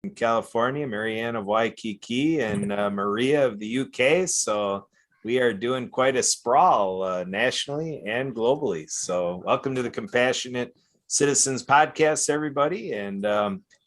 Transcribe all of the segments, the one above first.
from California, Marianne of Waikiki, and Maria of the UK. So we are doing quite a sprawl nationally and globally. So welcome to the Compassionate Citizens Podcast, everybody. And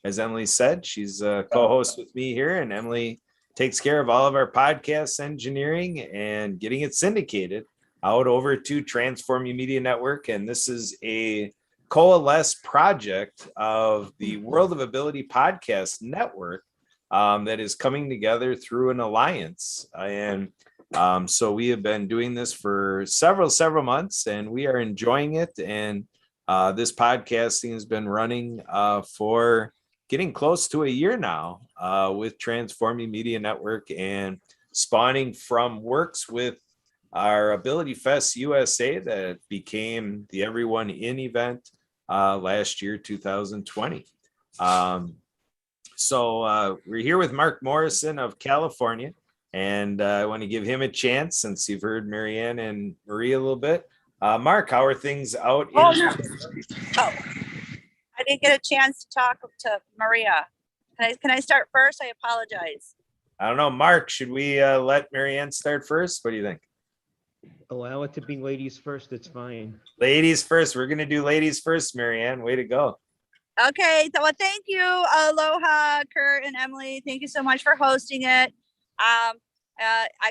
as Emily said, she's a co-host with me here, and Emily takes care of all of our podcast engineering and getting it syndicated out over to Transform You Media Network. And this is a coalesce project of the World of Ability Podcast Network that is coming together through an alliance. And so we have been doing this for several months, and we are enjoying it. And this podcasting has been running for getting close to a year now with Transform You Media Network, and spawning from works with our Ability Fest USA that became the Everyone In event last year, 2020. So we're here with Marc Morrison of California, and I want to give him a chance since you've heard Marianne and Maria a little bit. Marc, how are things out? I didn't get a chance to talk to Maria. Can I start first? I apologize. I don't know, Marc, should we let Marianne start first? What do you think? Allow it to be ladies first. It's fine. Ladies first. We're going to do ladies first, Marianne. Way to go. Okay. So, well, thank you. Aloha, Kurt and Emily. Thank you so much for hosting it. I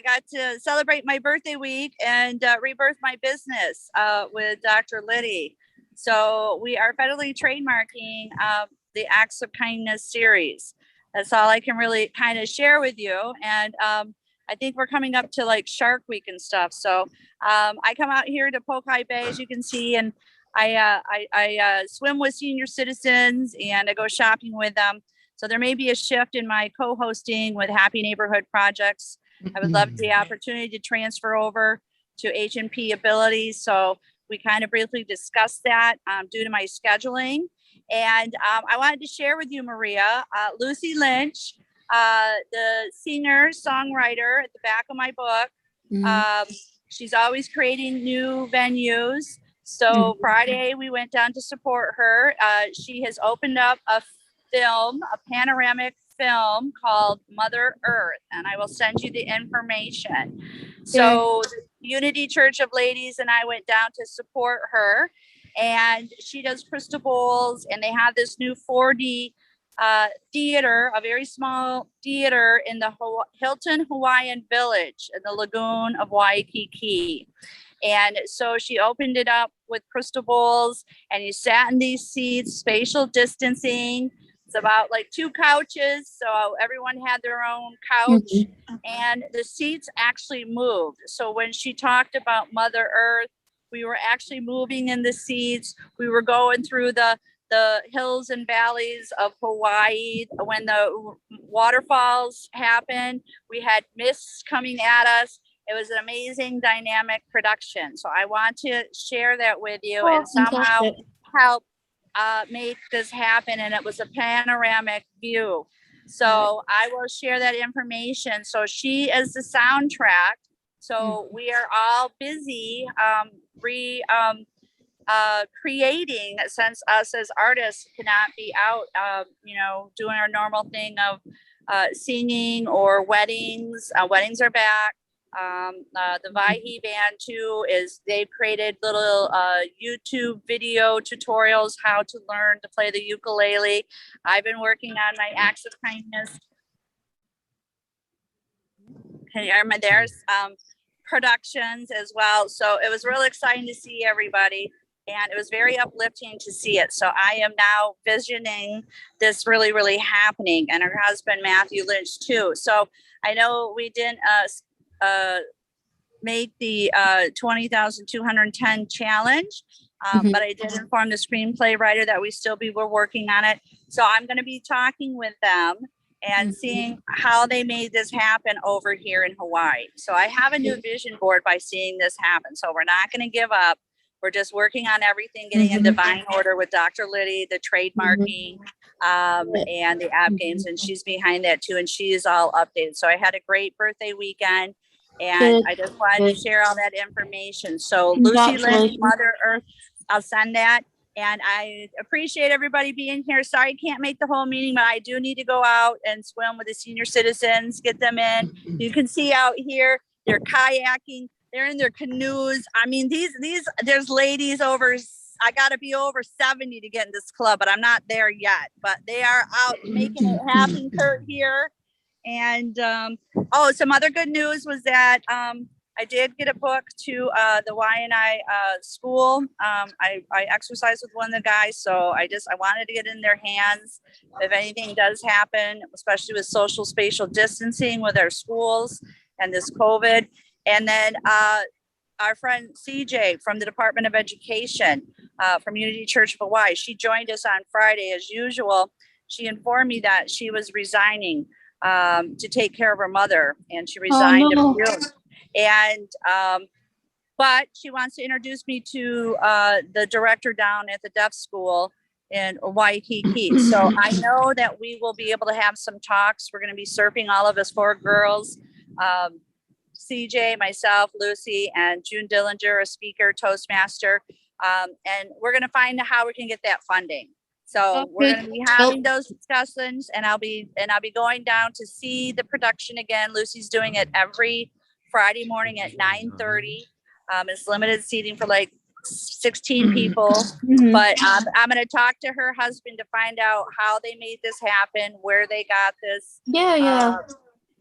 got to celebrate my birthday week and rebirth my business with Dr. Liddy. So we are federally trademarking the Acts of Kindness series. That's all I can really kind of share with you. And I think we're coming up to like Shark Week and stuff. So I come out here to Pokai Bay, as you can see, and I swim with senior citizens and I go shopping with them. So there may be a shift in my co-hosting with Happy Neighborhood Projects. I would love the opportunity to transfer over to H&P Ability. So we kind of briefly discussed that due to my scheduling. And I wanted to share with you, Maria, Lucy Lynch, the singer-songwriter at the back of my book. She's always creating new venues. So Friday, we went down to support her. She has opened up a panoramic film called Mother Earth, and I will send you the information. So the Unity Church of Ladies and I went down to support her, and she does crystal bowls, and they have this new 4D theater, a very small theater in the Hilton Hawaiian Village in the lagoon of Waikiki. And so she opened it up with crystal bowls, and you sat in these seats, spatial distancing. It's about like 2 couches, so everyone had their own couch, and the seats actually moved. So when she talked about Mother Earth, we were actually moving in the seats. We were going through the hills and valleys of Hawaii. When the waterfalls happened, we had mists coming at us. It was an amazing dynamic production. So I want to share that with you and somehow help make this happen. And it was a panoramic view. So I will share that information. So she is the soundtrack. So we are all busy creating, since us as artists cannot be out, doing our normal thing of singing or weddings. Weddings are back. The Vaihi band too they've created little YouTube video tutorials how to learn to play the ukulele. I've been working on my Acts of Kindness. There's productions as well. So it was really exciting to see everybody, and it was very uplifting to see it. So I am now visioning this really, really happening, and her husband Matthew Lynch too. So I know we didn't make the 20,210 challenge, but I did inform the screenplay writer that we're working on it. So I'm going to be talking with them and seeing how they made this happen over here in Hawaii. So I have a new vision board by seeing this happen. So we're not going to give up. We're just working on everything, getting in divine order with Dr. Liddy, the trademarking, and the app games. And she's behind that too. And she is all updated. So I had a great birthday weekend, and I just wanted to share all that information. So Lucy Lynch, Mother Earth, I'll send that. And I appreciate everybody being here. Sorry, I can't make the whole meeting, but I do need to go out and swim with the senior citizens, get them in. You can see out here, they're kayaking, they're in their canoes. I mean, there's ladies over, I gotta be over 70 to get in this club, but I'm not there yet. But they are out making it happen, Kurt, here. And some other good news was that I did get a book to the YNI school. I exercised with one of the guys, so I wanted to get in their hands if anything does happen, especially with social spatial distancing with our schools and this COVID. And then our friend CJ from the Department of Education from Unity Church of Hawaii, she joined us on Friday as usual. She informed me that she was resigning to take care of her mother, and she resigned in June. And but she wants to introduce me to the director down at the deaf school in Waikiki. So I know that we will be able to have some talks. We're going to be surfing, all of us 4 girls, CJ, myself, Lucy, and June Dillinger, a speaker, Toastmaster. And we're going to find out how we can get that funding. So we're going to be having those discussions, and I'll be going down to see the production again. Lucy's doing it every Friday morning at 9:30. It's limited seating for like 16 people, but I'm going to talk to her husband to find out how they made this happen, where they got this.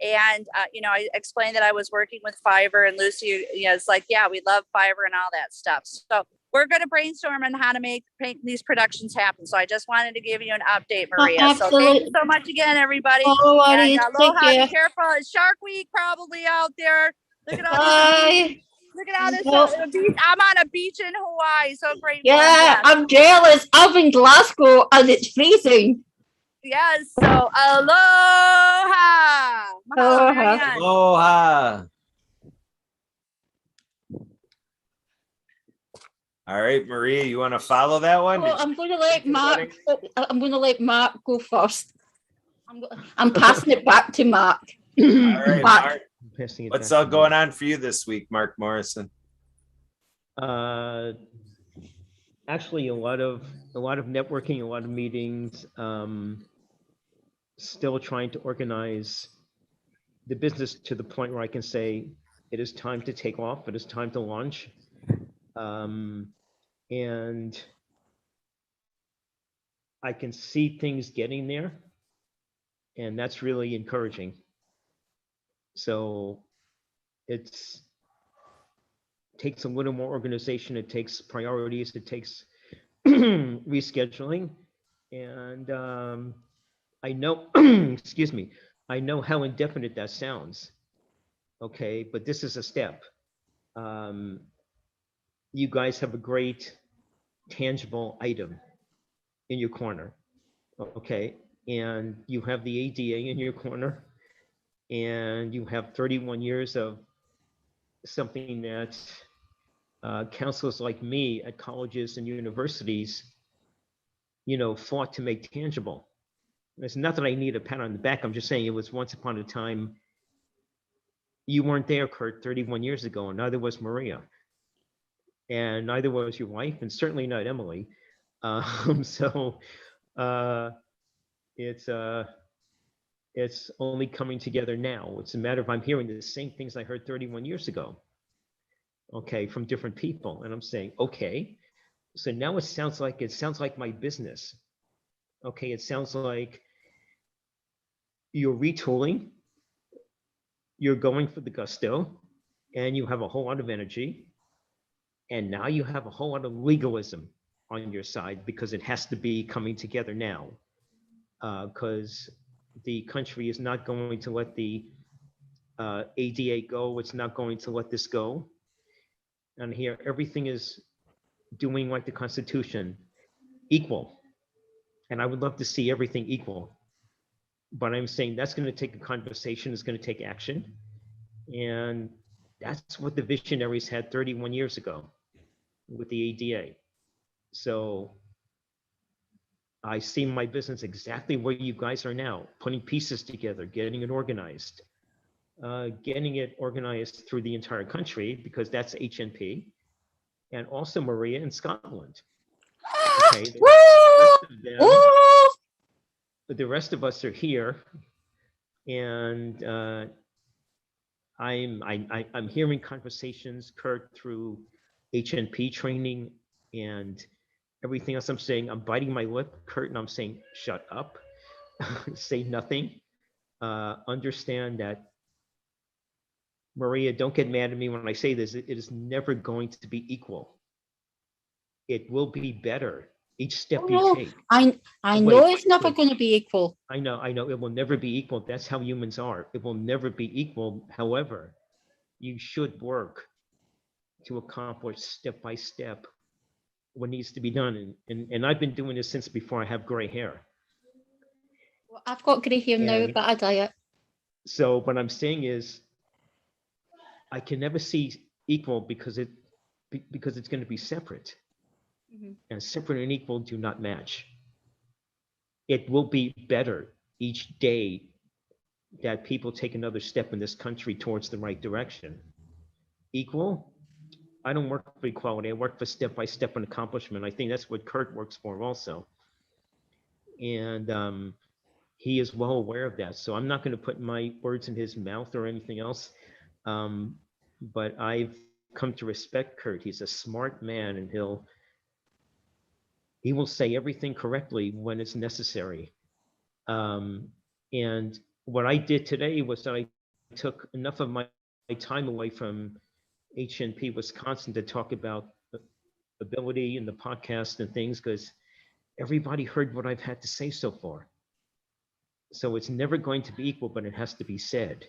And I explained that I was working with Fiverr, and Lucy, it's like, yeah, we love Fiverr and all that stuff. So we're going to brainstorm on how to make these productions happen. So I just wanted to give you an update, Maria. So thank you so much again, everybody. And aloha, be careful. It's Shark Week probably out there. Look at all these. Look at all this. Beach. I'm on a beach in Hawaii. So great. Yeah, I'm jealous. I'm in Glasgow and it's freezing. Yes. So aloha. Mahalo, Marianne. Aloha. All right, Maria, you want to follow that one? I'm going to let Mark. I'm going to let Mark go first. I'm passing it back to Mark. All right, Mark. What's going on for you this week, Marc Morrison? Actually, a lot of networking, a lot of meetings. Still trying to organize the business to the point where I can say it is time to take off. It is time to launch. And I can see things getting there, and that's really encouraging. So it takes a little more organization. It takes priorities. It takes rescheduling. And I know, excuse me, I know how indefinite that sounds. Okay, but this is a step. You guys have a great tangible item in your corner. Okay, and you have the ADA in your corner. And you have 31 years of something that counselors like me at colleges and universities, fought to make tangible. It's not that I need a pat on the back. I'm just saying it was once upon a time. You weren't there, Kurt, 31 years ago, and neither was Maria. And neither was your wife, and certainly not Emily. It's only coming together now. It's a matter of I'm hearing the same things I heard 31 years ago, okay, from different people. And I'm saying, okay, so now it sounds like my business. Okay, it sounds like you're retooling, you're going for the gusto, and you have a whole lot of energy. And now you have a whole lot of legalism on your side because it has to be coming together now. Because the country is not going to let the ADA go. It's not going to let this go. And here, everything is doing like the Constitution, equal. And I would love to see everything equal. But I'm saying that's going to take a conversation. It's going to take action. And that's what the visionaries had 31 years ago with the ADA. So I see my business exactly where you guys are now, putting pieces together, getting it organized through the entire country, because that's HNP, and also Maria in Scotland. Okay, the rest of us are here, and I'm hearing conversations, Kurt, through HNP training and everything else. I'm saying, I'm biting my lip, Kurt, and I'm saying, shut up, say nothing. Understand that, Maria, don't get mad at me when I say this. It is never going to be equal. It will be better each step you take. I know it's never going to be equal. I know it will never be equal. That's how humans are. It will never be equal. However, you should work to accomplish step by step what needs to be done. And I've been doing this since before I have gray hair. Well, I've got gray hair now, but I diet. So what I'm saying is, I can never see equal because it's going to be separate. Mm-hmm. And separate and equal do not match. It will be better each day that people take another step in this country towards the right direction. Equal? I don't work for equality. I work for step by step and accomplishment. I think that's what Kurt works for also. And he is well aware of that. So I'm not going to put my words in his mouth or anything else. But I've come to respect Kurt. He's a smart man, and he will say everything correctly when it's necessary. And what I did today was that I took enough of my time away from HNP Wisconsin to talk about ability and the podcast and things, because everybody heard what I've had to say so far. So it's never going to be equal, but it has to be said.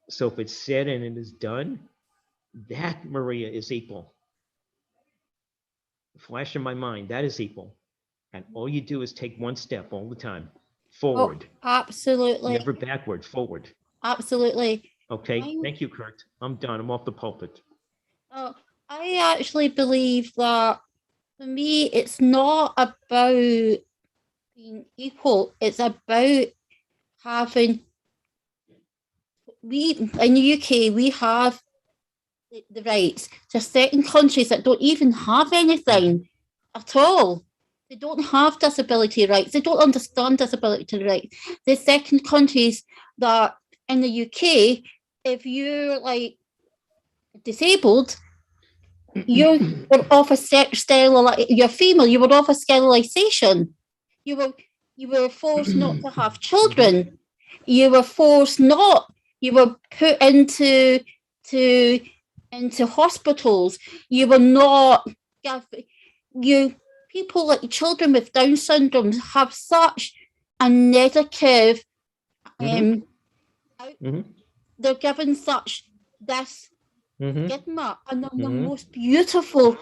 So if it's said and it is done, that, Maria, is equal. Flash in my mind, that is equal. And all you do is take one step all the time forward. Oh, absolutely. Never backward, forward. Absolutely. Okay, thank you, Kurt. I'm done. I'm off the pulpit. I actually believe that for me, it's not about being equal. It's about having, in the UK, we have the rights. There's certain countries that don't even have anything at all. They don't have disability rights. They don't understand disability rights. There's second countries that in the UK, if you're like disabled, you were off a you're female, you were off a sterilization. You were forced not to have children. You were forced not. You were put into hospitals. You were not. People like children with Down syndrome have such a negative. They're given such this stigma, and they're the most beautiful,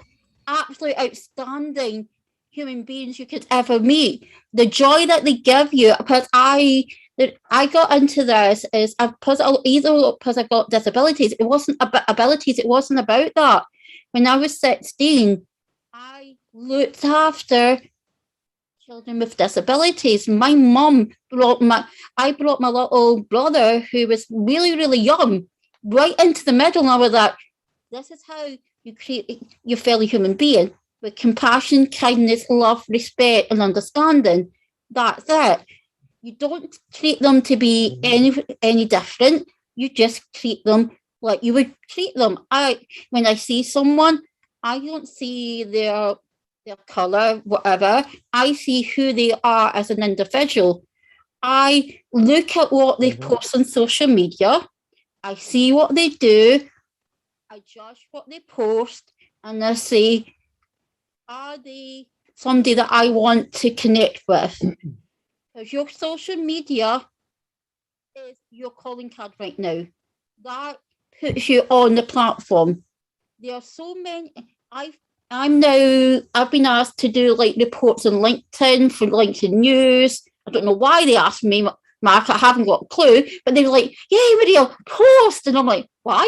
absolutely outstanding human beings you could ever meet. The joy that they give you, because I got into this is because I've got disabilities. It wasn't about abilities. It wasn't about that. When I was 16, I looked after children with disabilities. My mum brought my little brother, who was really, really young, right into the middle. And I was like, this is how you create your fellow human being, with compassion, kindness, love, respect, and understanding. That's it. You don't treat them to be any different. You just treat them like you would treat them. When I see someone, I don't see their color, whatever. I see who they are as an individual. I look at what they post on social media. I see what they do. I judge what they post, and I say, are they somebody that I want to connect with? Because your social media is your calling card right now. That puts you on the platform. There are so many. I've been asked to do like reports on LinkedIn for LinkedIn News. I don't know why they asked me, Mark. I haven't got a clue. But they were like, "Yeah, Maria, post," and I'm like, "Why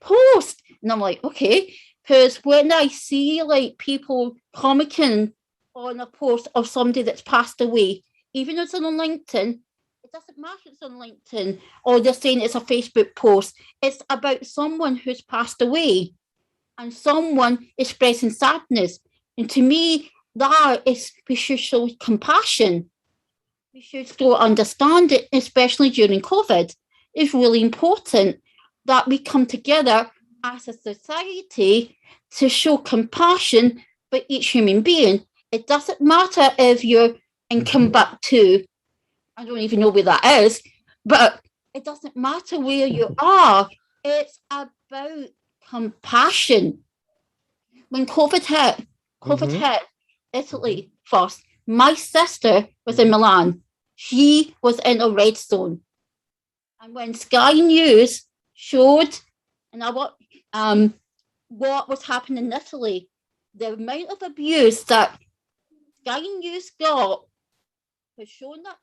post?" And I'm like, "Okay," because when I see like people commenting on a post of somebody that's passed away, even if it's on LinkedIn, it doesn't matter if it's on LinkedIn or they're saying it's a Facebook post. It's about someone who's passed away and someone expressing sadness. And to me, that is we should show compassion. We should still understand it, especially during COVID. It's really important that we come together as a society to show compassion for each human being. It doesn't matter if you're in Timbuktu, I don't even know where that is, but it doesn't matter where you are. It's about compassion. When COVID hit Italy first. My sister was in Milan. She was in a red zone. And when Sky News showed what was happening in Italy, the amount of abuse that Sky News got was shown that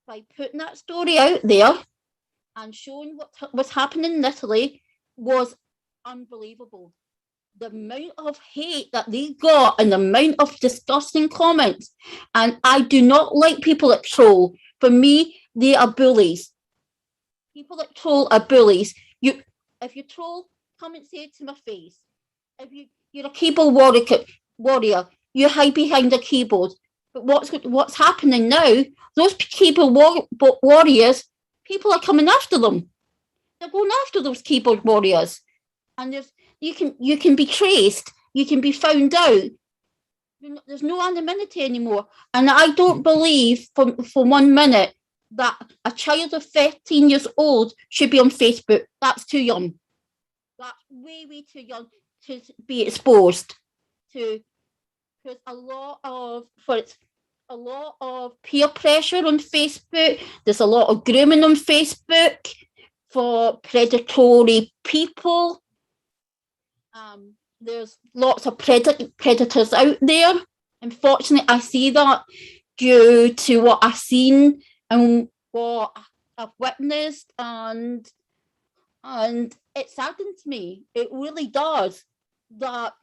by putting that story out there and showing what was happening in Italy was unbelievable. The amount of hate that they got and the amount of disgusting comments. And I do not like people that troll. For me, they are bullies. People that troll are bullies. If you troll, come and say it to my face. If you're a keyboard warrior, you hide behind a keyboard. But what's happening now, those keyboard warriors, people are coming after them. They're going after those keyboard warriors. And you can be traced, you can be found out. There's no anonymity anymore. And I don't believe for 1 minute that a child of 13 years old should be on Facebook. That's too young. That's way, way too young to be exposed to. There's a lot of peer pressure on Facebook. There's a lot of grooming on Facebook for predatory people. There's lots of predators out there. Unfortunately, I see that due to what I've seen and what I've witnessed, and it saddens me. It really does that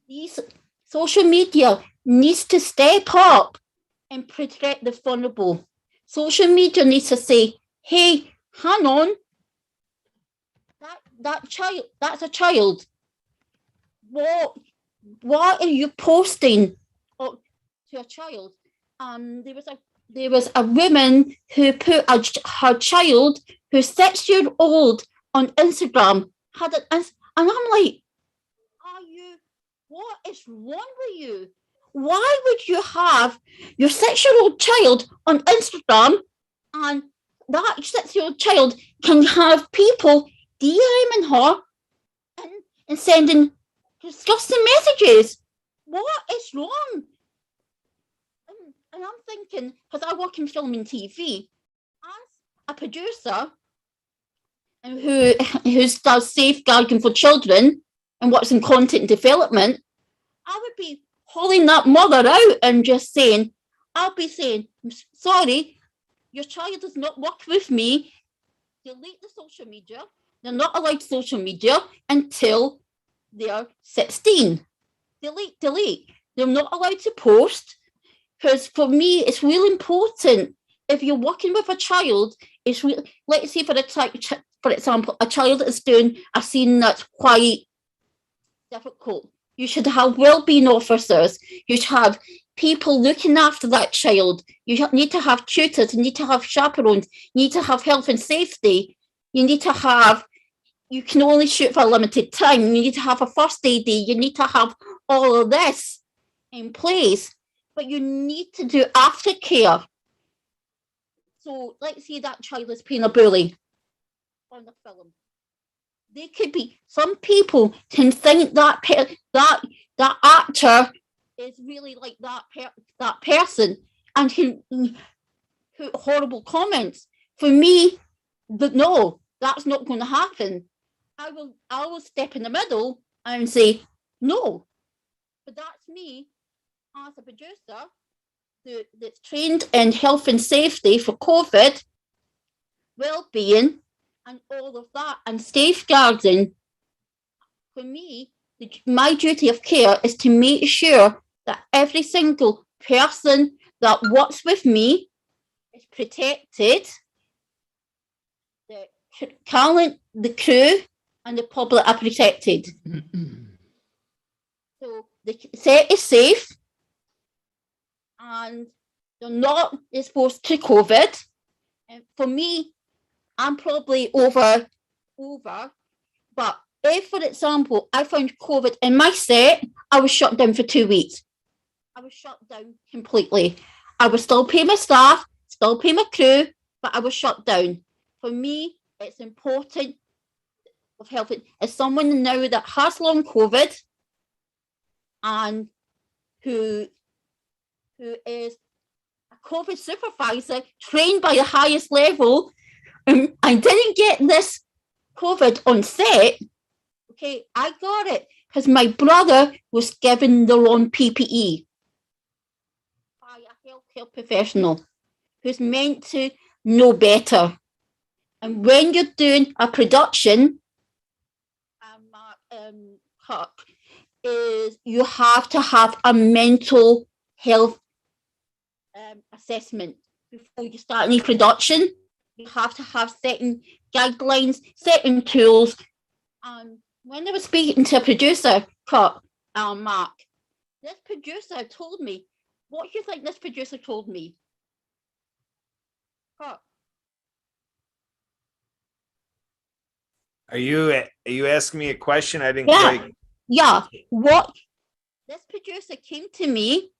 these social media needs to step up and protect the vulnerable. Social media needs to say, "Hey, hang on, that's a child. What are you posting to a child?" There was a woman who put her child, who's 6-year-old, on Instagram. And I'm like, what is wrong with you? Why would you have your 6-year-old child on Instagram, and that 6-year-old child can have people DMing her and sending disgusting messages? What is wrong? And I'm thinking, because I work in film and TV, as a producer and who does safeguarding for children and works in content development, I would be calling that mother out and just saying, I'll be saying, sorry, your child does not work with me. Delete the social media. They're not allowed social media until they're 16. Delete. They're not allowed to post, because for me, it's really important. If you're working with a child, it's really, let's say for example, a child is doing a scene that's quite difficult. You should have well-being officers. You should have people looking after that child. You need to have tutors. You need to have chaperones. You need to have health and safety. You can only shoot for a limited time. You need to have a first AD. You need to have all of this in place. But you need to do aftercare. So let's say that child is playing a bully on the film. They could be, some people can think that actor is really like that person and can put horrible comments. For me, no, that's not going to happen. I will step in the middle and say no. But that's me as a producer that's trained in health and safety for COVID, well-being, and all of that, and safeguarding. For me, my duty of care is to make sure that every single person that works with me is protected, the talent, the crew, and the public are protected. So the set is safe, and they're not exposed to COVID. And for me, I'm probably over, but if, for example, I found COVID in my set, I was shut down for 2 weeks. I was shut down completely. I would still pay my staff, still pay my crew, but I was shut down. For me, it's important of health. As someone now that has long COVID and who is a COVID supervisor trained by the highest level, I didn't get this COVID on set. Okay, I got it because my brother was given the wrong PPE by a healthcare professional who's meant to know better. And when you're doing a production, Mark, is you have to have a mental health assessment before you start any production. You have to have certain guidelines, certain tools. And when I was speaking to a producer, Mark, this producer told me, what do you think this producer told me? Kurt. Are you asking me a question? I didn't Yeah. quite. Yeah. What this producer came to me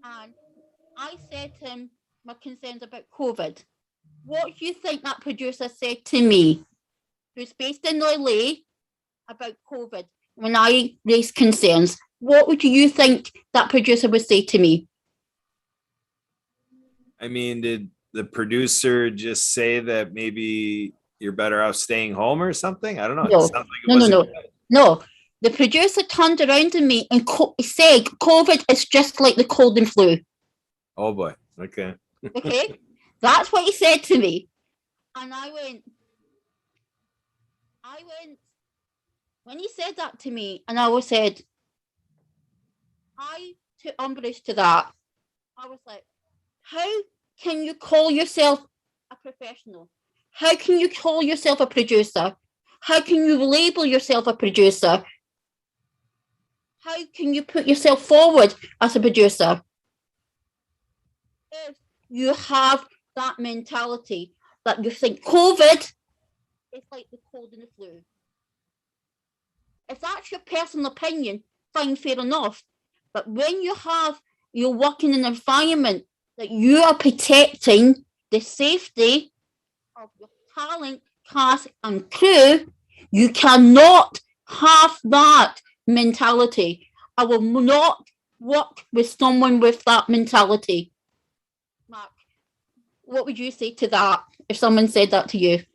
and I said to him my concerns about COVID. What do you think that producer said to me, who's based in LA, about COVID when I raised concerns? What would you think that producer would say to me? I mean, did the producer just say that maybe you're better off staying home or something? I don't know. No. It sounds like No. The producer turned around to me and said, COVID is just like the cold and flu. Oh boy. Okay. Okay. That's what he said to me. And I went, when he said that to me, and I said, I took umbrage to that. I was like, how can you call yourself a professional? How can you call yourself a producer? How can you label yourself a producer? How can you put yourself forward as a producer? If you have that mentality that you think COVID is like the cold and the flu. If that's your personal opinion, fine, fair enough. But when you're working in an environment that you are protecting the safety of your talent, cast, and crew, you cannot have that mentality. I will not work with someone with that mentality. Mark, what would you say to that if someone said that to you?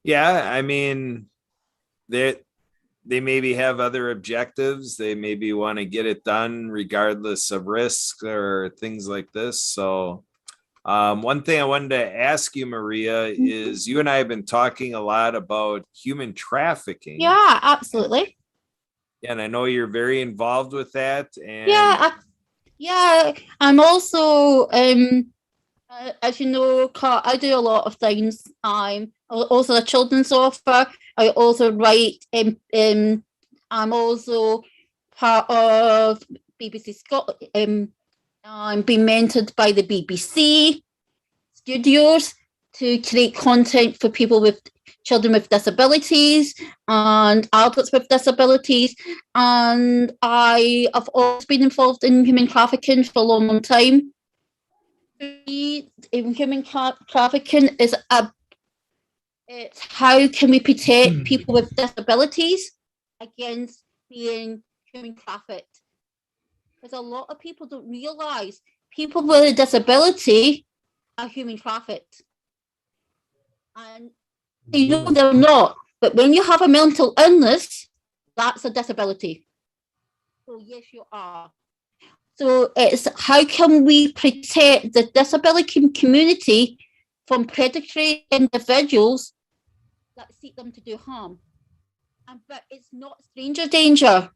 Yeah, I mean, they maybe have other objectives. They maybe want to get it done regardless of risk or things like this. So one thing I wanted to ask you, Maria, is you and I have been talking a lot about human trafficking. Yeah, absolutely. And I know you're very involved with that. And yeah, I'm also, as you know, I do a lot of things. I'm also a children's author. I also write. I'm also part of BBC Scotland. I'm being mentored by the BBC Studios to create content for people with children with disabilities and adults with disabilities. And I have always been involved in human trafficking for a long, long time. Human trafficking is it's how can we protect people with disabilities against being human trafficked? Because a lot of people don't realise people with a disability are human trafficked. And they know they're not. But when you have a mental illness, that's a disability. So yes, you are. So it's how can we protect the disability community from predatory individuals that seek them to do harm? But it's not stranger danger.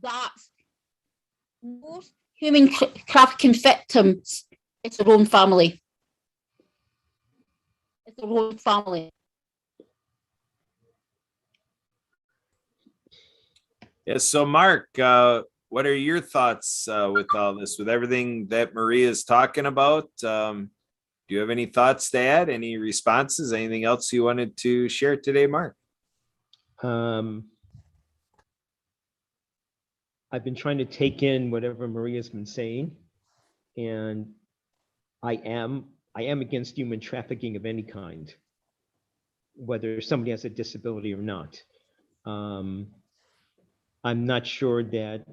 That's most human trafficking victims. It's their own family. It's their own family. Yes. So, Mark, what are your thoughts with all this, with everything that Maria is talking about? Do you have any thoughts to add? Any responses? Anything else you wanted to share today, Mark? I've been trying to take in whatever Maria's been saying, and I am against human trafficking of any kind, whether somebody has a disability or not. I'm not sure that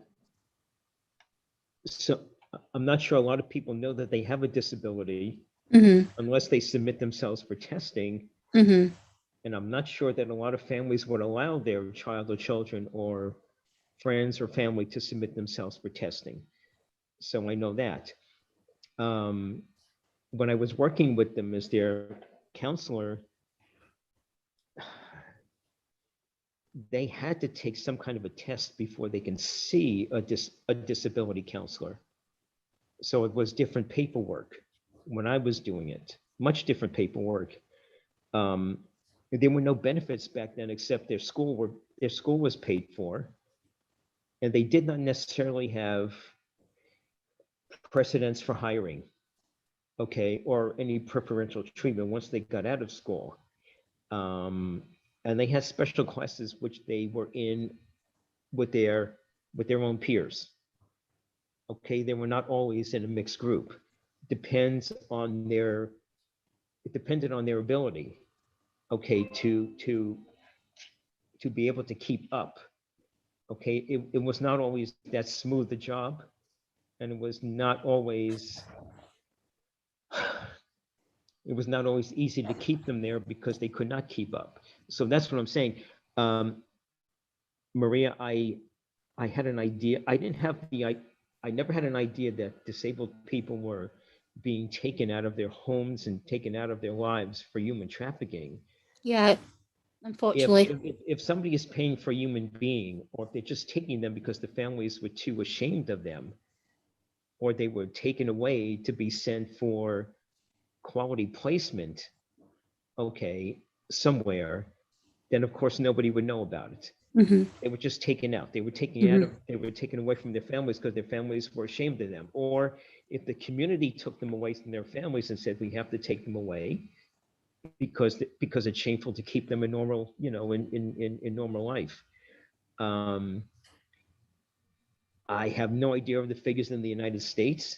I'm not sure a lot of people know that they have a disability unless they submit themselves for testing. And I'm not sure that a lot of families would allow their child or children or friends or family to submit themselves for testing. So I know that. When I was working with them as their counselor, they had to take some kind of a test before they can see a disability counselor. So it was different paperwork when I was doing it, much different paperwork. There were no benefits back then except their school was paid for, and they did not necessarily have precedents for hiring, okay, or any preferential treatment once they got out of school. And they had special classes which they were in with their own peers. Okay, they were not always in a mixed group. It depended on their ability, okay, to be able to keep up. Okay, it was not always that smooth a job, and it was not always easy to keep them there because they could not keep up. So that's what I'm saying. Maria, I had an idea. I never had an idea that disabled people were being taken out of their homes and taken out of their lives for human trafficking. Yeah, unfortunately. If somebody is paying for a human being, or if they're just taking them because the families were too ashamed of them, or they were taken away to be sent for quality placement, okay, somewhere, then of course nobody would know about it. They were just taken out. They were taken away from their families because their families were ashamed of them. Or if the community took them away from their families and said, we have to take them away because it's shameful to keep them in normal, in normal life. I have no idea of the figures in the United States.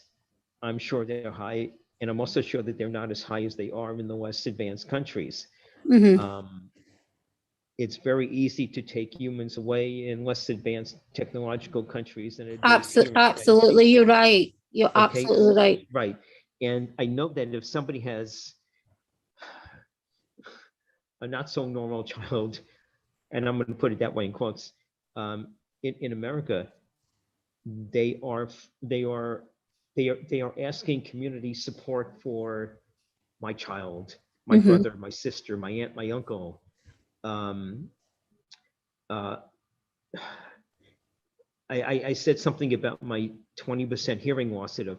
I'm sure they're high, and I'm also sure that they're not as high as they are in the less advanced countries. It's very easy to take humans away in less advanced technological countries than it is here in the United Absolutely, States. you're right. You're Okay, absolutely right. right. And I know that if somebody has a not so normal child, and I'm going to put it that way in quotes, in America, they are asking community support for my child, my brother, my sister, my aunt, my uncle. I said something about my 20% hearing loss at a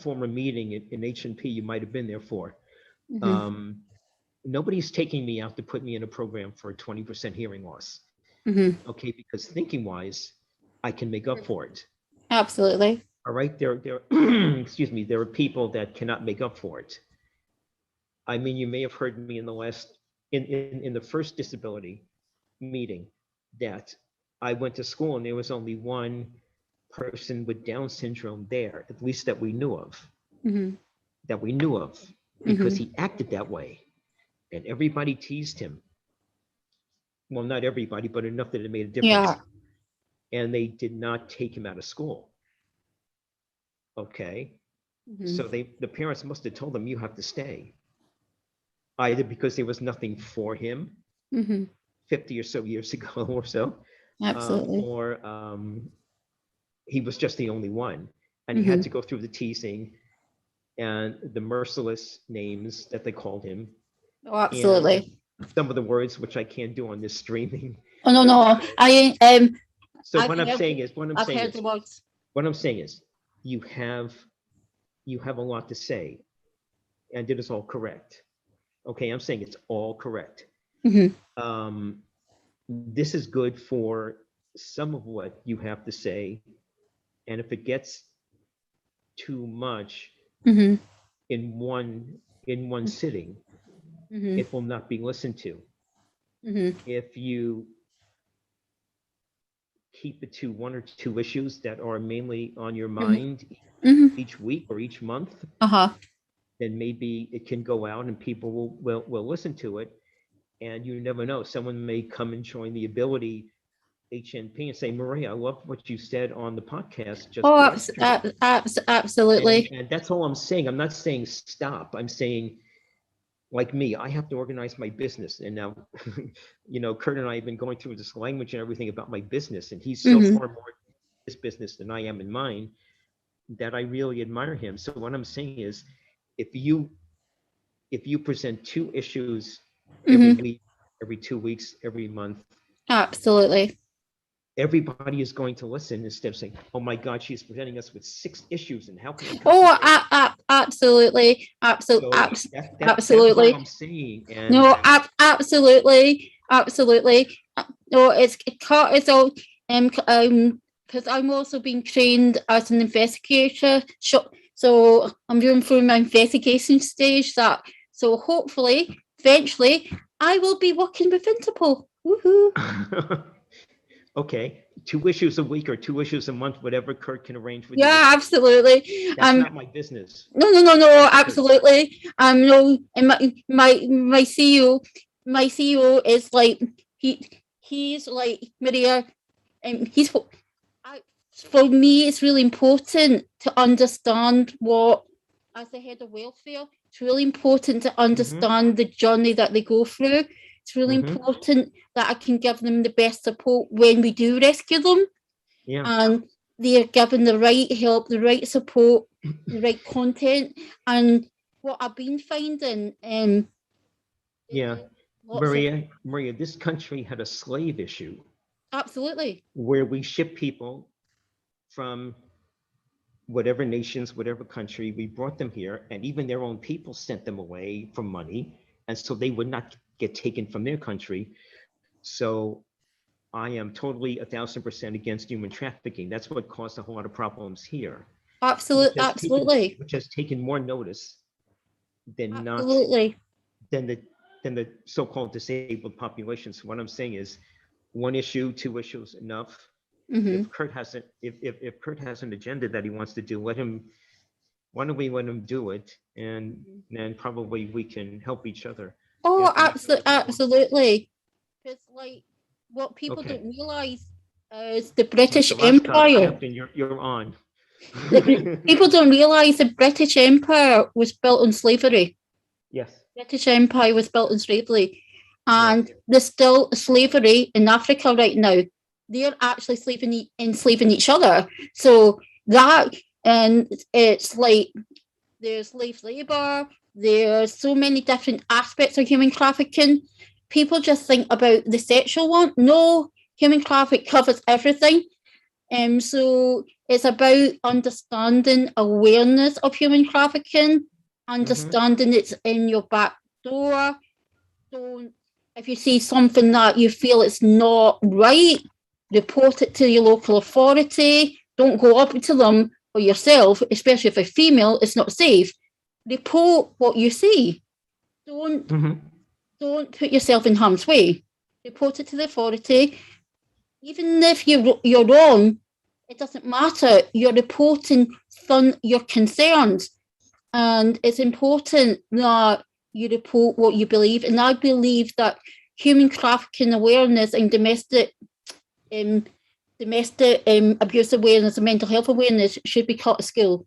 former meeting in H&P you might have been there for. Nobody's taking me out to put me in a program for a 20% hearing loss. Okay, because thinking wise, I can make up for it. Absolutely. All right, there excuse me, there are people that cannot make up for it. I mean, you may have heard me in the first disability meeting that I went to school and there was only one person with Down syndrome there, at least that we knew of, because he acted that way, and everybody teased him. Well, not everybody, but enough that it made a difference. Yeah. And they did not take him out of school. Okay. So the parents must have told him, you have to stay. Either because there was nothing for him 50 or so years ago or so. Absolutely. Or he was just the only one. And he had to go through the teasing and the merciless names that they called him. Oh, absolutely. Some of the words which I can't do on this streaming. Oh, no. So what I'm saying is you have a lot to say, and it is all correct. Okay, I'm saying it's all correct. This is good for some of what you have to say, and if it gets too much Mm-hmm. in one sitting, Mm-hmm. it will not be listened to. Mm-hmm. If you keep it to one or two issues that are mainly on your mind Mm-hmm. each week or each month, Uh-huh. then maybe it can go out and people will listen to it. And you never know, someone may come and join the ability HNP and say, Maria, I love what you said on the podcast just Oh, yesterday. absolutely. And that's all I'm saying. I'm not saying stop. I'm saying, like me, I have to organize my business. And now, Kurt and I have been going through this language and everything about my business. And he's so Mm-hmm. far more in his business than I am in mine that I really admire him. So what I'm saying is, if you present two issues every Mm-hmm. week, every 2 weeks, every month, Absolutely. everybody is going to listen instead of saying, oh my God, she's presenting us with 6 issues and how can we Oh, So absolutely. that's all Absolutely. I'm saying. And No, absolutely. Absolutely. No, it's all, because I'm also being trained as an investigator. So I'm going through my investigation stage so hopefully, eventually, I will be working with Interpol. Woohoo. okay, 2 issues a week or 2 issues a month, whatever Kurt can arrange with you. Yeah, absolutely. That's not my business. No, absolutely. No, and my CEO is like he's like Maria, and for me it's really important to understand what, as the head of welfare, it's really important to understand the journey that they go through. It's really important that I can give them the best support when we do rescue them. Yeah. And they are given the right help, the right support, the right content. And what I've been finding, yeah, Maria, this country had a slave issue. Absolutely. Where we ship people from whatever nations, whatever country, we brought them here, and even their own people sent them away for money, and so they would not get taken from their country. So I am totally 1,000% against human trafficking. That's what caused a whole lot of problems here. Absolutely. Which has taken more notice than the so-called disabled population. So what I'm saying is, 1 issue, 2 issues, enough. If Kurt has an agenda that he wants to do, why don't we let him do it, and then probably we can help each other. Oh, absolutely. Because like what people don't realize is the British Empire. Captain, you're on. People don't realize the British Empire was built on slavery. Yes. British Empire was built on slavery, and there's still slavery in Africa right now. They're actually enslaving each other. So that, and it's like there's slave labor. There's so many different aspects of human trafficking. People just think about the sexual one. No, human trafficking covers everything. So it's about understanding awareness of human trafficking, understanding it's in your back door. If you see something that you feel it's not right, report it to your local authority. Don't go up to them or yourself, especially if a female, it's not safe. Report what you see. Don't put yourself in harm's way. Report it to the authority. Even if you're wrong, it doesn't matter. You're reporting your concerns. And it's important that you report what you believe. And I believe that human trafficking awareness and domestic abuse awareness and mental health awareness should be taught at school.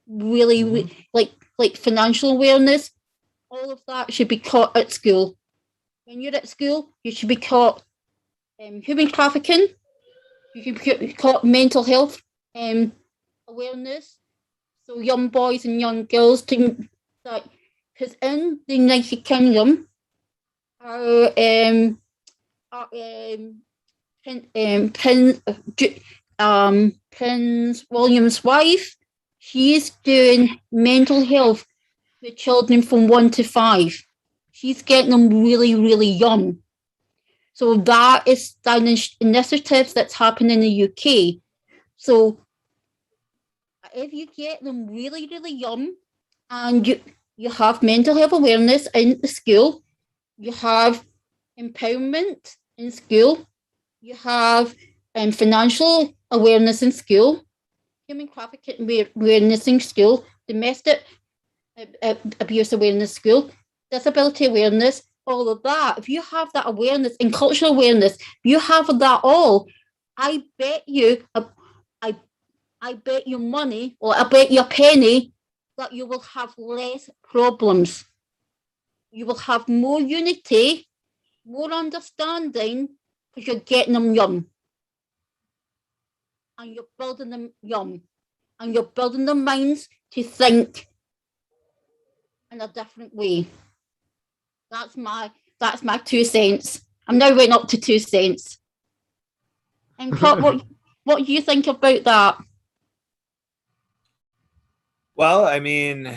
Really, like financial awareness, all of that should be taught at school. When you're at school, you should be taught human trafficking. You should be taught mental health awareness. So young boys and young girls, because in the United Kingdom, Prince William's wife, she's doing mental health with children from 1 to 5. She's getting them really, really young. So that is an initiative that's happening in the UK. So if you get them really, really young, and you have mental health awareness in the school, you have empowerment in school, you have financial awareness in school, human trafficking awareness in school, domestic abuse awareness school, disability awareness, all of that. If you have that awareness and cultural awareness, if you have that all, I bet you, I bet you money, or I bet you a penny, that you will have less problems. You will have more unity, more understanding, because you're getting them young. And you're building them young. And you're building their minds to think in a different way. That's my 2 cents. I'm now went up to 2 cents. And Kurt, what do you think about that? Well, I mean,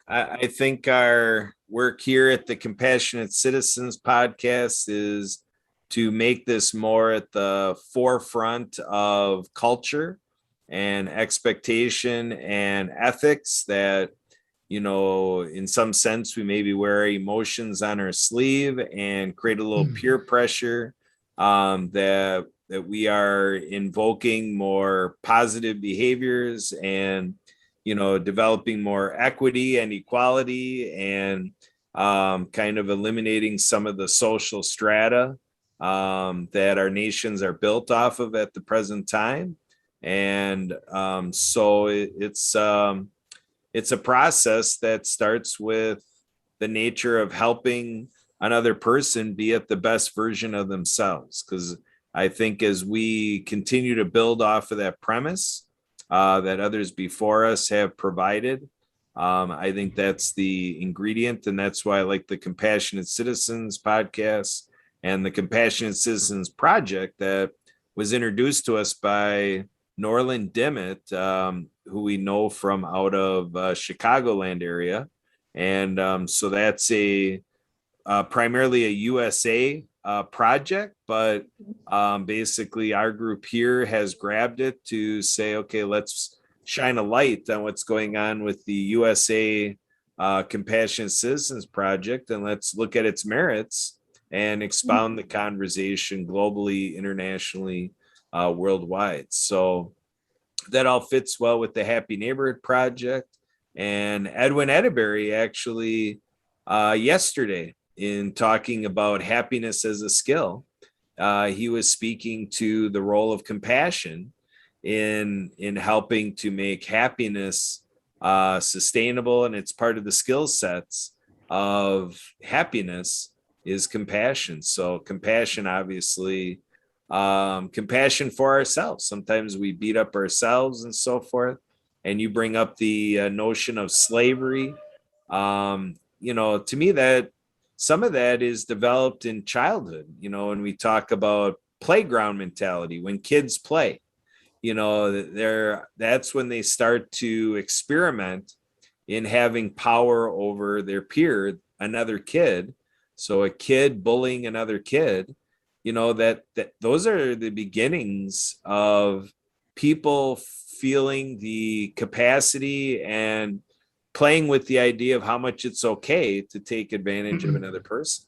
I think our work here at the Compassionate Citizens podcast is to make this more at the forefront of culture and expectation and ethics, that, you know, in some sense, we maybe wear emotions on our sleeve and create a little peer pressure, that we are invoking more positive behaviors and, you know, developing more equity and equality, and kind of eliminating some of the social strata that our nations are built off of at the present time. And so it's a process that starts with the nature of helping another person be at the best version of themselves. Because I think as we continue to build off of that premise that others before us have provided, I think that's the ingredient. And that's why I like the Compassionate Citizens podcast and the Compassionate Citizens Project that was introduced to us by Norland Dimmitt, who we know from out of Chicagoland area. And so that's primarily a USA project, but basically our group here has grabbed it to say, okay, let's shine a light on what's going on with the USA Compassionate Citizens Project, and let's look at its merits and expound the conversation globally, internationally, worldwide. So that all fits well with the Happy Neighborhood Project. And Edwin Edeberry actually yesterday, in talking about happiness as a skill, he was speaking to the role of compassion in helping to make happiness sustainable, and it's part of the skill sets of happiness is compassion. So compassion, obviously, compassion for ourselves. Sometimes we beat up ourselves and so forth. And you bring up the notion of slavery. You know, to me, that some of that is developed in childhood. You know, when we talk about playground mentality, when kids play, you know, that's when they start to experiment in having power over their peer, another kid. So a kid bullying another kid, you know, that those are the beginnings of people feeling the capacity and playing with the idea of how much it's okay to take advantage of another person.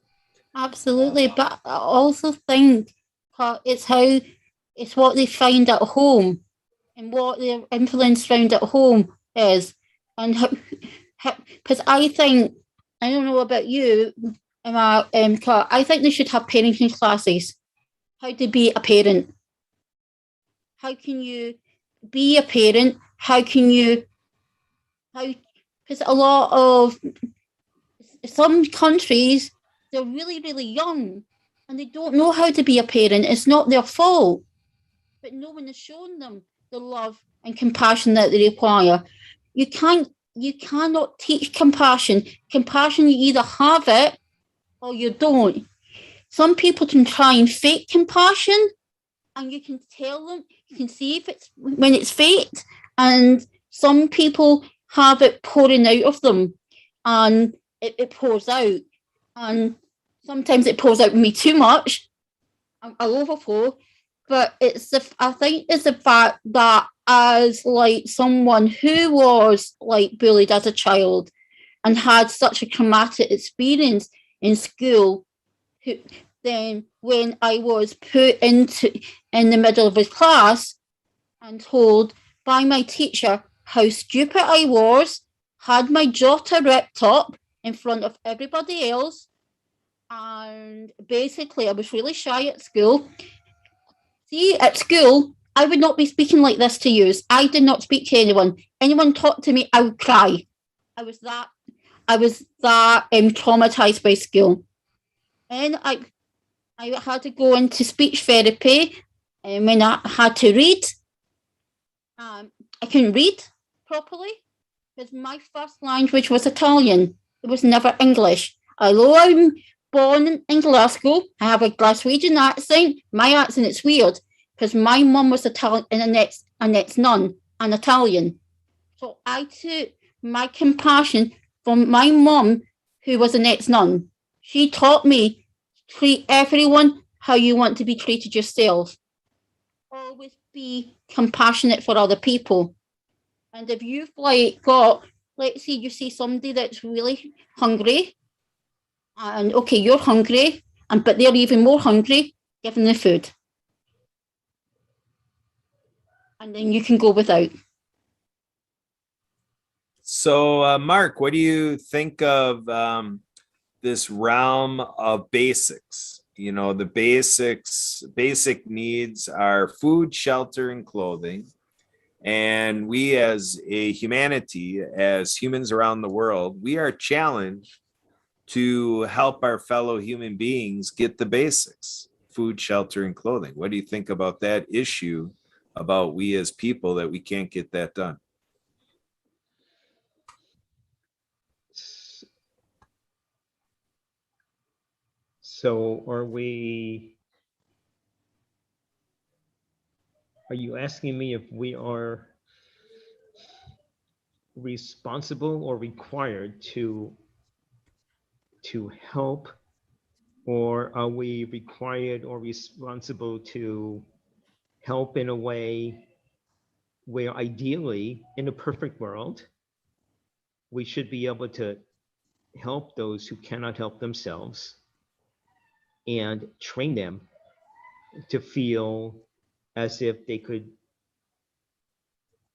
Absolutely, but I also think it's what they find at home and what their influence found at home is, and how because I think, I don't know about you, I think they should have parenting classes. How to be a parent. How can you be a parent? Because a lot of some countries, they're really, really young and they don't know how to be a parent. It's not their fault, but no one has shown them the love and compassion that they require. You cannot teach compassion. Compassion, you either have it or you don't. Some people can try and fake compassion, and you can tell them, you can see if when it's faked, and some people have it pouring out of them, and it pours out, and sometimes it pours out with me too much, I'll overflow. But I think it's the fact that as like someone who was like bullied as a child and had such a traumatic experience in school, then when I was put in the middle of his class and told by my teacher how stupid I was, had my jota ripped up in front of everybody else, and basically I was really shy at school. See, at school, I would not be speaking like this to you. I did not speak to anyone. Anyone talked to me, I would cry. I was that traumatized by school. And I had to go into speech therapy, and when I had to read, I couldn't read properly because my first language was Italian. It was never English. Although I'm born in Glasgow, I have a Glaswegian accent. My accent is weird because my mum was Italian and Annette's nun, an Italian. So I took my compassion from my mum, who was Annette's nun. She taught me treat everyone how you want to be treated yourself. Always be compassionate for other people. And if you've let's say you see somebody that's really hungry, and okay, you're hungry, but they're even more hungry, give them the food. And then you can go without. So, Marc, what do you think of this realm of basics? You know, the basic needs are food, shelter, and clothing. And we as a humanity, as humans around the world, we are challenged to help our fellow human beings get the basics, food, shelter, and clothing. What do you think about that issue, about we as people, that we can't get that done? So are you asking me if we are responsible or required to help, or are we required or responsible to help in a way where ideally, in a perfect world, we should be able to help those who cannot help themselves and train them to feel as if they could,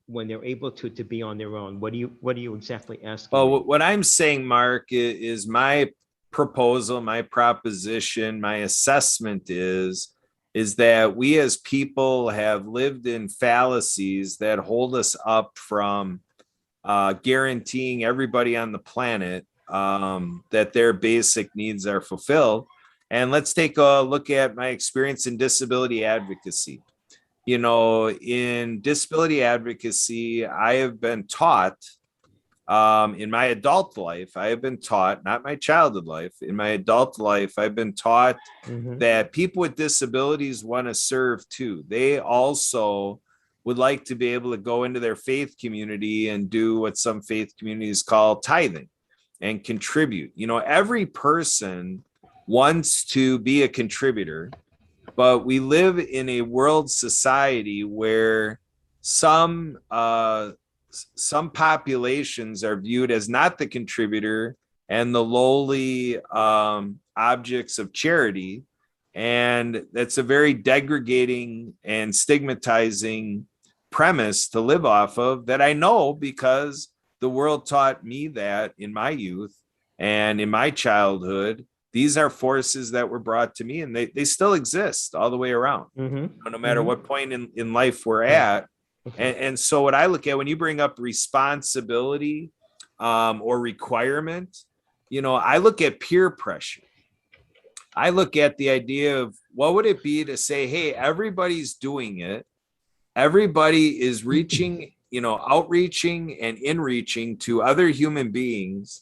when they're able to be on their own. What are you exactly asking? Well, what I'm saying, Marc, is my proposal, my proposition, my assessment is that we as people have lived in fallacies that hold us up from guaranteeing everybody on the planet that their basic needs are fulfilled. And let's take a look at my experience in disability advocacy. You know, in disability advocacy, I have been taught in my adult life, I have been taught, not my childhood life, in my adult life, I've been taught that people with disabilities want to serve too. They also would like to be able to go into their faith community and do what some faith communities call tithing and contribute. You know, every person wants to be a contributor, but we live in a world society where some populations are viewed as not the contributor and the lowly objects of charity. And that's a very degrading and stigmatizing premise to live off of, that I know because the world taught me that in my youth and in my childhood. These are forces that were brought to me, and they still exist all the way around, no matter what point in life we're at. And so what I look at when you bring up responsibility or requirement, you know, I look at peer pressure. I look at the idea of what would it be to say, hey, everybody's doing it. Everybody is reaching, you know, outreaching and inreaching to other human beings.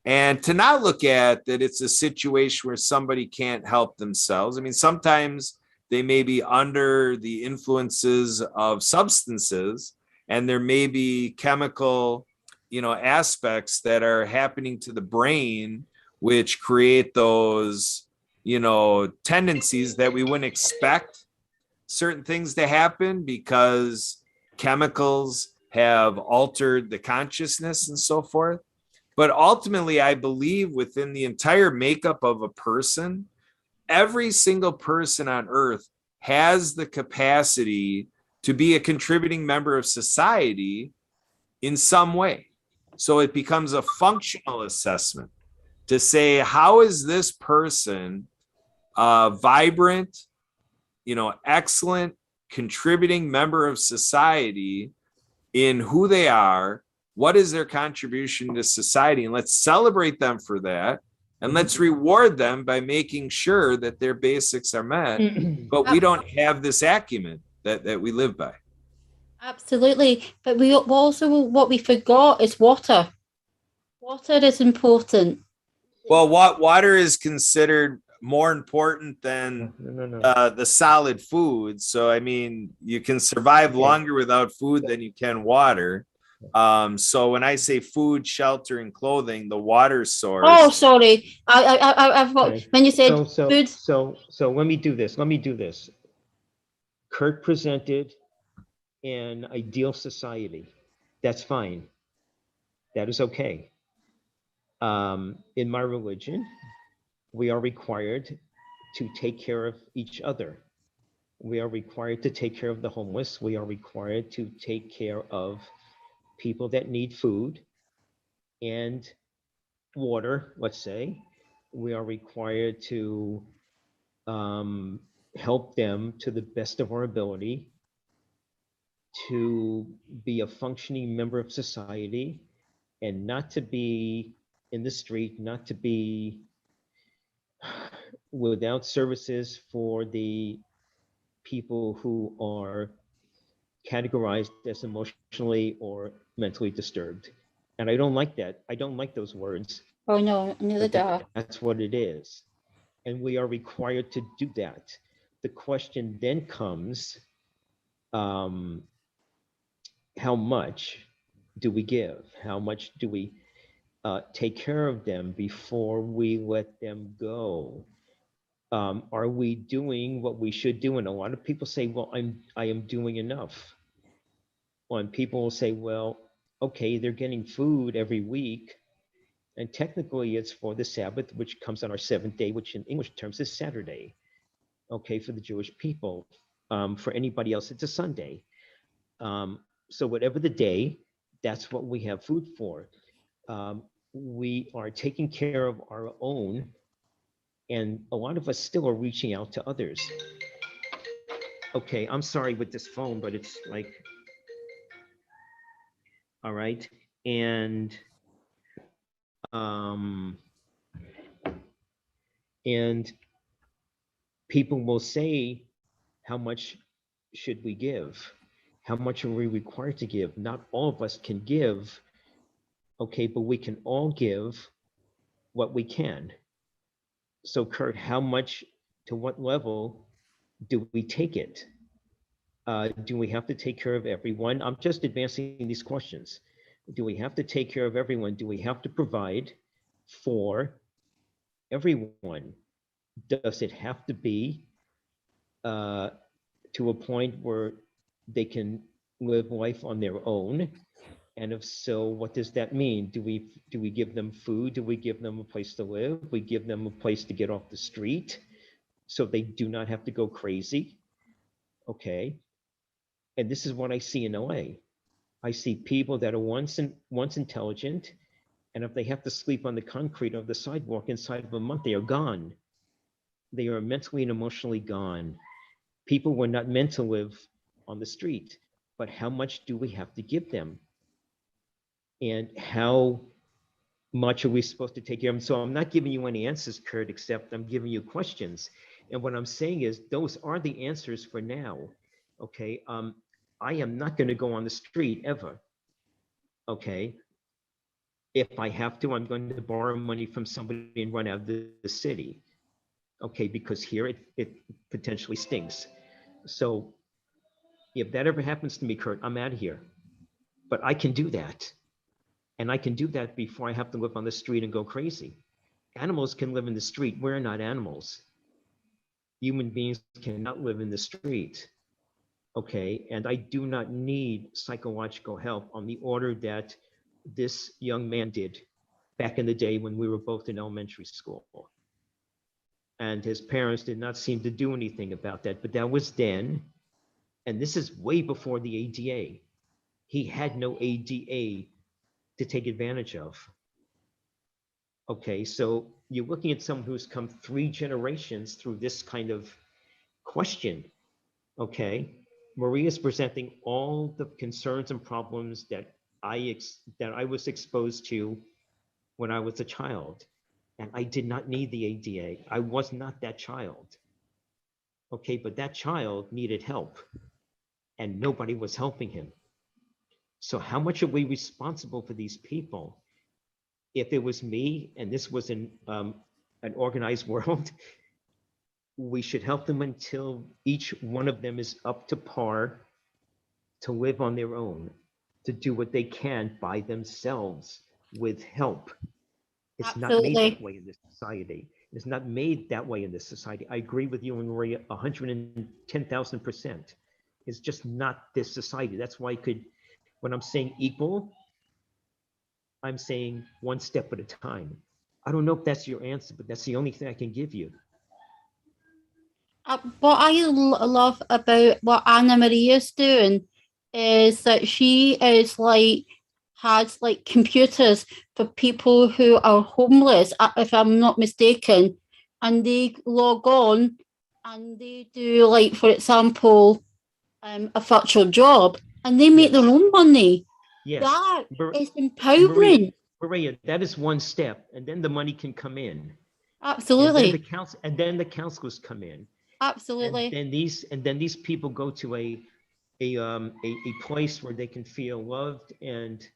And to not look at that it's a situation where somebody can't help themselves. I mean, sometimes they may be under the influences of substances, and there may be chemical, you know, aspects that are happening to the brain, which create those tendencies that we wouldn't expect certain things to happen because chemicals have altered the consciousness and so forth. But ultimately, I believe within the entire makeup of a person, every single person on earth has the capacity to be a contributing member of society in some way. So it becomes a functional assessment to say, how is this person vibrant, excellent, contributing member of society in who they are? What is their contribution to society? And let's celebrate them for that. And let's reward them by making sure that their basics are met. But we don't have this acumen that we live by. Absolutely. But we also, what we forgot is water. Water is important. Well, water is considered more important than the solid food. So, I mean, you can survive longer without food than you can water. So when I say food, shelter, and clothing, the water source. Oh, sorry. I thought when you said food. So let me do this. Kurt presented an ideal society. That's fine. That is okay. In my religion, we are required to take care of each other. We are required to take care of the homeless. We are required to take care of people that need food and water, let's say. We are required to help them to the best of our ability to be a functioning member of society and not to be in the street, not to be without services for the people who are categorized as emotionally or mentally disturbed. And I don't like that. I don't like those words. Oh, no, neither do I. That's what it is. And we are required to do that. The question then comes, how much do we give? How much do we take care of them before we let them go? Are we doing what we should do? And a lot of people say, well, I am doing enough. And people will say, well, okay, they're getting food every week. And technically it's for the Sabbath, which comes on our seventh day, which in English terms is Saturday. Okay, for the Jewish people. For anybody else, it's a Sunday. So whatever the day, that's what we have food for. We are taking care of our own, and a lot of us still are reaching out to others. Okay, I'm sorry with this phone, but it's like, all right. And people will say, how much should we give? How much are we required to give? Not all of us can give, okay, but we can all give what we can. So Kurt, how much, to what level do we take it? Do we have to take care of everyone? I'm just advancing these questions. Do we have to take care of everyone? Do we have to provide for everyone? Does it have to be to a point where they can live life on their own? And if so, what does that mean? Do we give them food? Do we give them a place to live? We give them a place to get off the street so they do not have to go crazy? Okay. And this is what I see in LA. I see people that are once intelligent, and if they have to sleep on the concrete of the sidewalk inside of a month, they are gone. They are mentally and emotionally gone. People were not meant to live on the street, but how much do we have to give them? And how much are we supposed to take care of them? So I'm not giving you any answers, Kurt, except I'm giving you questions. And what I'm saying is those are the answers for now. Okay, I am not going to go on the street ever. Okay, if I have to, I'm going to borrow money from somebody and run out of the city. Okay, because here it potentially stinks. So if that ever happens to me, Kurt, I'm out of here. But I can do that. And I can do that before I have to live on the street and go crazy. Animals can live in the street. We're not animals. human beings cannot live in the street. Okay, and I do not need psychological help on the order that this young man did back in the day when we were both in elementary school. And his parents did not seem to do anything about that, but that was then. And this is way before the ADA. He had no ADA to take advantage of. Okay, so you're looking at someone who's come 3 generations through this kind of question. Okay, Maria's presenting all the concerns and problems that I was exposed to when I was a child, and I did not need the ADA. I was not that child. Okay, but that child needed help, and nobody was helping him. So how much are we responsible for these people? If it was me and this was an organized world, we should help them until each one of them is up to par to live on their own, to do what they can by themselves with help. It's not made that way in this society. It's not made that way in this society. I agree with you and Maria 110,000%. It's just not this society. That's why when I'm saying equal, I'm saying one step at a time. I don't know if that's your answer, but that's the only thing I can give you. What I love about what Anna Maria is doing is that she is has computers for people who are homeless, if I'm not mistaken, and they log on and they do, for example, a virtual job, and they make their own money. Yes. That is empowering. Maria, that is one step, and then the money can come in. Absolutely. And then the counselors come in. Absolutely. And then these people go to a place where they can feel loved and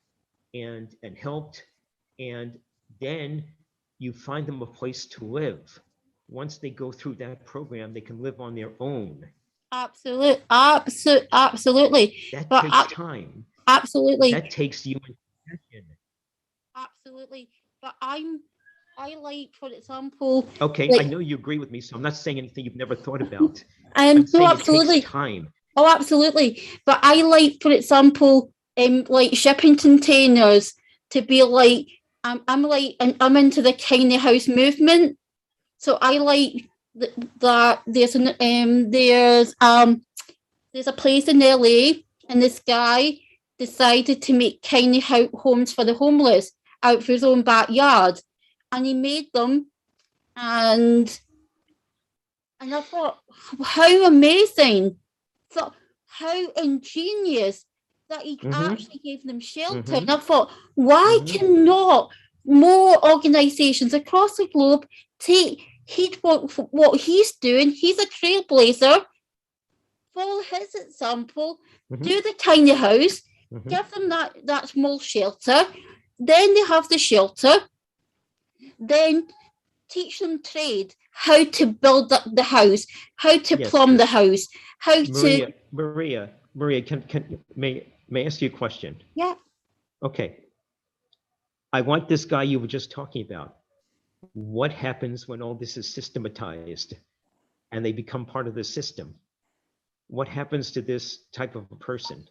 helped, and then you find them a place to live. Once they go through that program, they can live on their own. Absolutely. That takes time. Absolutely. That takes human passion. Absolutely. But I for example. Okay, I know you agree with me, so I'm not saying anything you've never thought about. I'm saying absolutely. It takes time. Oh, absolutely. But I for example, shipping containers to be I'm into the tiny house movement. So I that there's a place in LA, and this guy decided to make tiny homes for the homeless out for his own backyard, and he made them, and I thought, how amazing, so how ingenious that he actually gave them shelter. And I thought, why cannot more organizations across the globe take what he's doing? He's a trailblazer. Follow his example, do the tiny house, give them that small shelter, then they have the shelter, then teach them trade, how to build up the house, how to plumb the house, how to... Maria, may I ask you a question? Yeah. Okay. I want this guy you were just talking about. What happens when all this is systematized and they become part of the system? What happens to this type of a person?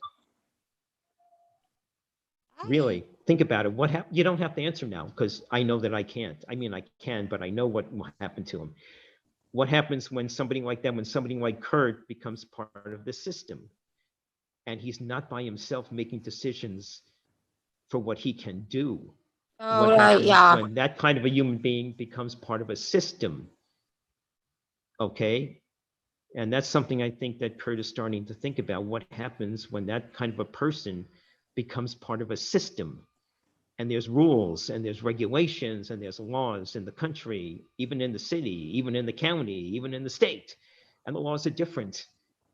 Really, think about it. You don't have to answer now, because I know that I can't. I mean, I can, but I know what will happen to him. What happens when somebody like that, when somebody like Kurt becomes part of the system, and he's not by himself making decisions for what he can do? What happens when that kind of a human being becomes part of a system? Okay. And that's something I think that Kurt is starting to think about. What happens when that kind of a person becomes part of a system? And there's rules and there's regulations and there's laws in the country, even in the city, even in the county, even in the state. And the laws are different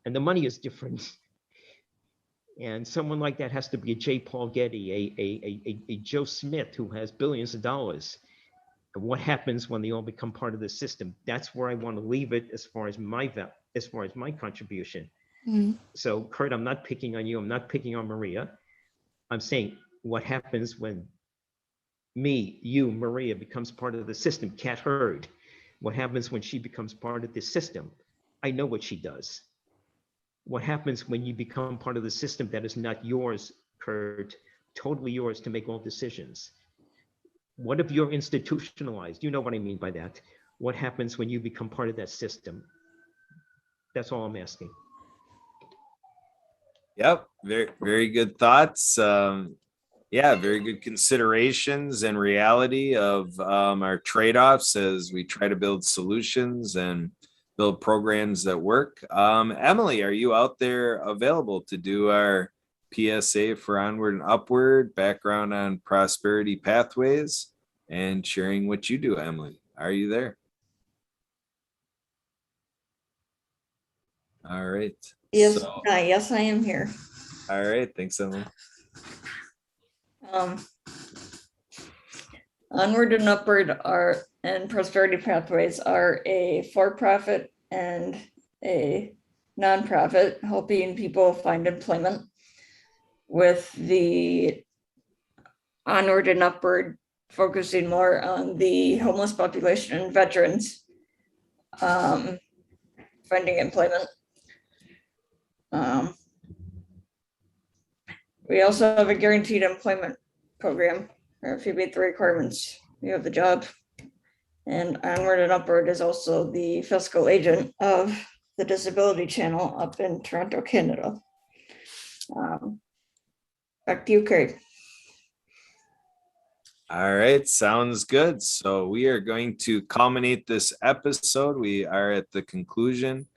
and the money is different. And someone like that has to be a J. Paul Getty, a Joe Smith who has billions of dollars. And what happens when they all become part of the system? That's where I want to leave it as far as my contribution. So Kurt, I'm not picking on you. I'm not picking on Maria. I'm saying what happens when you, Maria, becomes part of the system. Cat Heard. What happens when she becomes part of this system? I know what she does. What happens when you become part of the system that is not yours, Kurt, totally yours to make all decisions? What if you're institutionalized? You know what I mean by that. What happens when you become part of that system? That's all I'm asking. Yep, very, very good thoughts. Yeah, very good considerations and reality of our trade-offs as we try to build solutions and build programs that work. Emily, are you out there available to do our PSA for Onward and Upward, background on prosperity pathways, and sharing what you do, Emily? Are you there? All right. Yes, So, yes, I am here. all right. Thanks, Emily. Onward and Upward and Prosperity Pathways are a for-profit and a nonprofit helping people find employment, with the Onward and Upward focusing more on the homeless population and veterans finding employment. We also have a guaranteed employment program, or if you meet the requirements, you have the job. And Onward and Upward is also the fiscal agent of the Disability Channel up in Toronto, Canada. Back to you, Kurt. All right, sounds good. So we are going to culminate this episode. We are at the conclusion,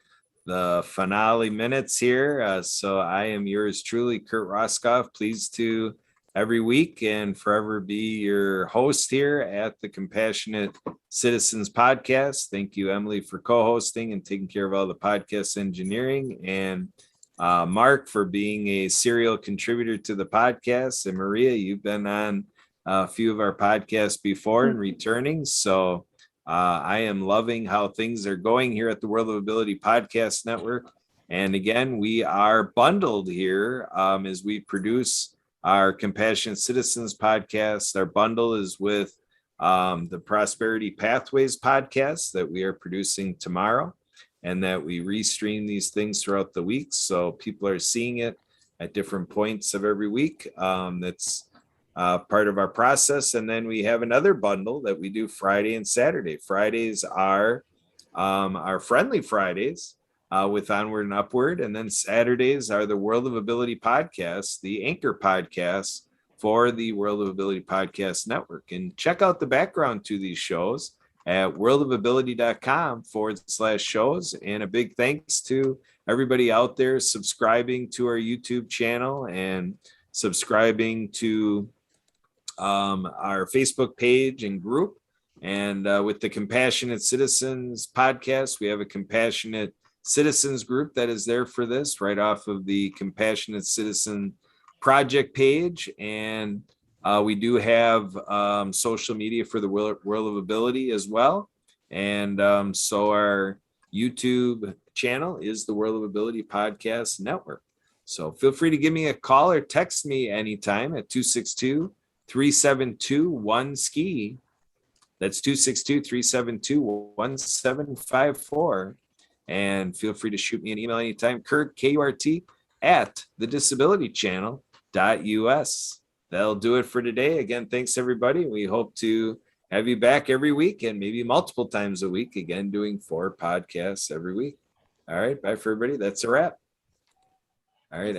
the finale minutes here. So I am yours truly, Kurt Roskopf, pleased to every week and forever be your host here at the Compassionate Citizens Podcast. Thank you, Emily, for co-hosting and taking care of all the podcast engineering, and Mark for being a serial contributor to the podcast. And Maria, you've been on a few of our podcasts before and returning. So I am loving how things are going here at the World of Ability Podcast Network. And again, we are bundled here as we produce our Compassionate Citizens podcast. Our bundle is with the Prosperity Pathways podcast that we are producing tomorrow, and that we restream these things throughout the week. So people are seeing it at different points of every week. That's part of our process. And then we have another bundle that we do Friday and Saturday. Fridays are our Friendly Fridays with Onward and Upward. And then Saturdays are the World of Ability podcast, the anchor podcast for the World of Ability Podcast Network. And check out the background to these shows at worldofability.com/shows. And a big thanks to everybody out there subscribing to our YouTube channel and subscribing to our Facebook page and group. And with the Compassionate Citizens podcast, we have a Compassionate Citizens group that is there for this, right off of the Compassionate Citizen Project page. And we do have social media for the World of Ability as well. And so our YouTube channel is the World of Ability Podcast Network. So feel free to give me a call or text me anytime at 262-372-1SKI. That's 262-372-1754. And feel free to shoot me an email anytime, Kurt, K-U-R-T, at thedisabilitychannel.us. That'll do it for today. Again, thanks, everybody. We hope to have you back every week, and maybe multiple times a week, again, doing 4 podcasts every week. All right, bye for everybody. That's a wrap. All right.